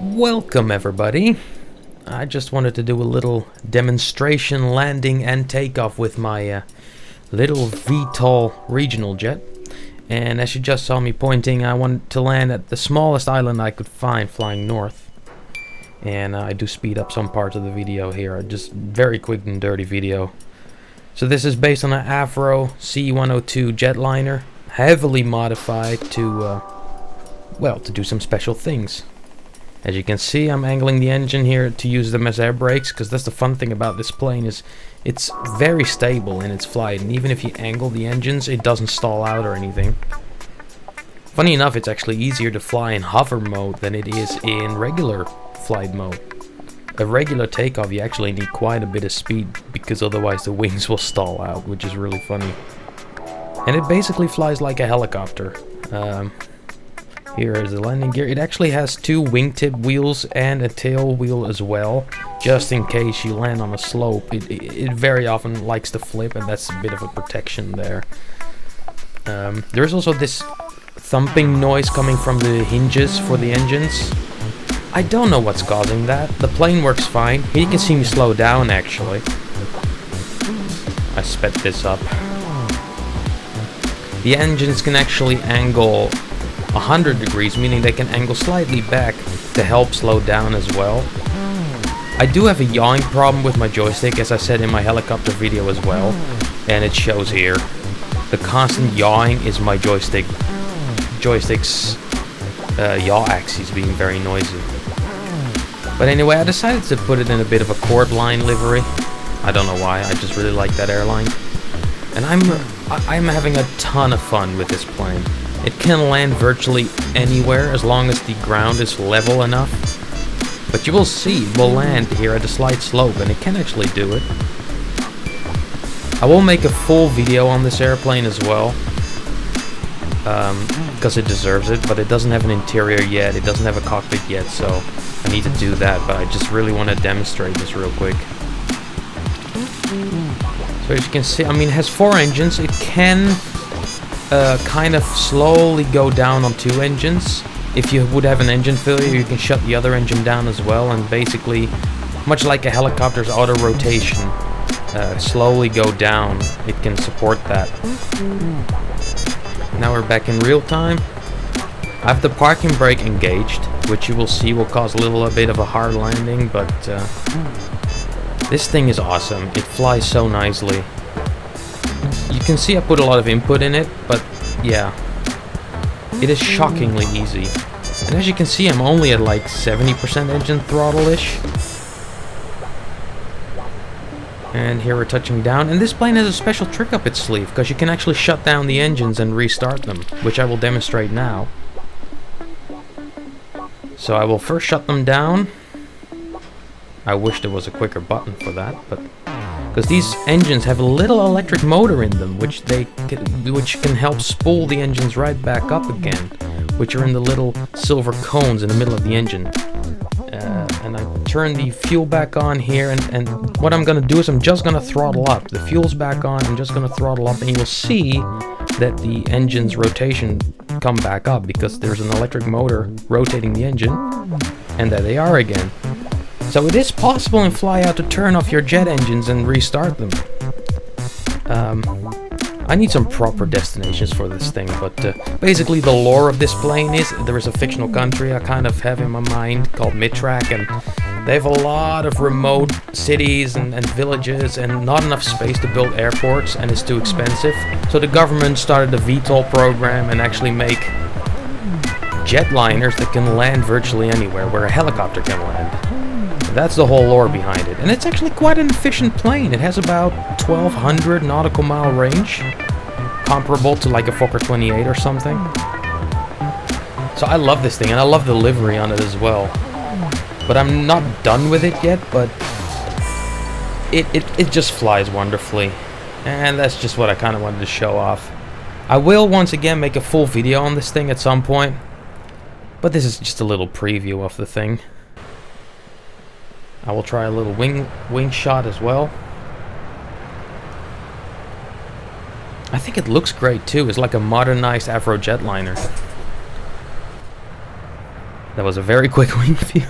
Welcome everybody. I just wanted to do a little demonstration landing and takeoff with my little VTOL regional jet. And as you just saw me pointing, I wanted to land at the smallest island I could find, flying north. And I do speed up some parts of the video here, just very quick and dirty video. So this is based on an Avro C-102 jetliner, heavily modified to, well, to do some special things. As you can see, I'm angling the engine here to use them as air brakes, because that's the fun thing about this plane is it's very stable in its flight, and even if you angle the engines, it doesn't stall out or anything. Funny enough, it's actually easier to fly in hover mode than it is in regular flight mode. A regular takeoff, you actually need quite a bit of speed, because otherwise the wings will stall out, which is really funny. And it basically flies like a helicopter. Here is the landing gear. It actually has two wingtip wheels and a tail wheel as well, just in case you land on a slope. It very often likes to flip, and that's a bit of a protection there. There's also this thumping noise coming from the hinges for the engines. I don't know what's causing that. The plane works fine. Here you can see me slow down actually. I sped this up. The engines can actually angle 100 degrees, meaning they can angle slightly back to help slow down as well. I do have a yawing problem with my joystick, as I said in my helicopter video as well, and it shows here. The constant yawing is my joystick's yaw axis being very noisy. But anyway, I decided to put it in a bit of a cord line livery. I don't know why, I just really like that airline. And I'm having a ton of fun with this plane. It can land virtually anywhere as long as the ground is level enough. But you will see, it will land here at a slight slope, and it can actually do it. I will make a full video on this airplane as well, because it deserves it, but it doesn't have an interior yet, it doesn't have a cockpit yet, so I need to do that, but I just really want to demonstrate this real quick. So as you can see, I mean, it has 4 engines. It can kind of slowly go down on 2 engines. If you would have an engine failure, you can shut the other engine down as well, and basically, much like a helicopter's auto rotation, slowly go down. It can support that. Now we're back in real time. I have the parking brake engaged, which you will see will cause a bit of a hard landing, but this thing is awesome. It flies so nicely. You can see I put a lot of input in it, but yeah, it is shockingly easy. And as you can see, I'm only at like 70% engine throttle-ish. And here we're touching down, and this plane has a special trick up its sleeve, because you can actually shut down the engines and restart them, which I will demonstrate now. So I will first shut them down. I wish there was a quicker button for that, but because these engines have a little electric motor in them, which can help spool the engines right back up again, which are in the little silver cones in the middle of the engine. And I turn the fuel back on here, and what I'm going to do is I'm just going to throttle up. The fuel's back on, I'm just going to throttle up, and you will see that the engine's rotation come back up, because there's an electric motor rotating the engine, and there they are again. So it is possible in Flyout to turn off your jet engines and restart them. I need some proper destinations for this thing, but basically the lore of this plane is there is a fictional country I kind of have in my mind called Mid-Track, and they have a lot of remote cities and villages and not enough space to build airports, and it's too expensive. So the government started a VTOL program and actually make jetliners that can land virtually anywhere, where a helicopter can land. That's the whole lore behind it, and it's actually quite an efficient plane. It has about 1,200 nautical mile range, comparable to like a Fokker 28 or something. So I love this thing, and I love the livery on it as well. But I'm not done with it yet, but it just flies wonderfully, and that's just what I kind of wanted to show off. I will once again make a full video on this thing at some point, but this is just a little preview of the thing. I will try a little wing shot as well. I think it looks great too. It's like a modernized Avro jetliner. That was a very quick wing view.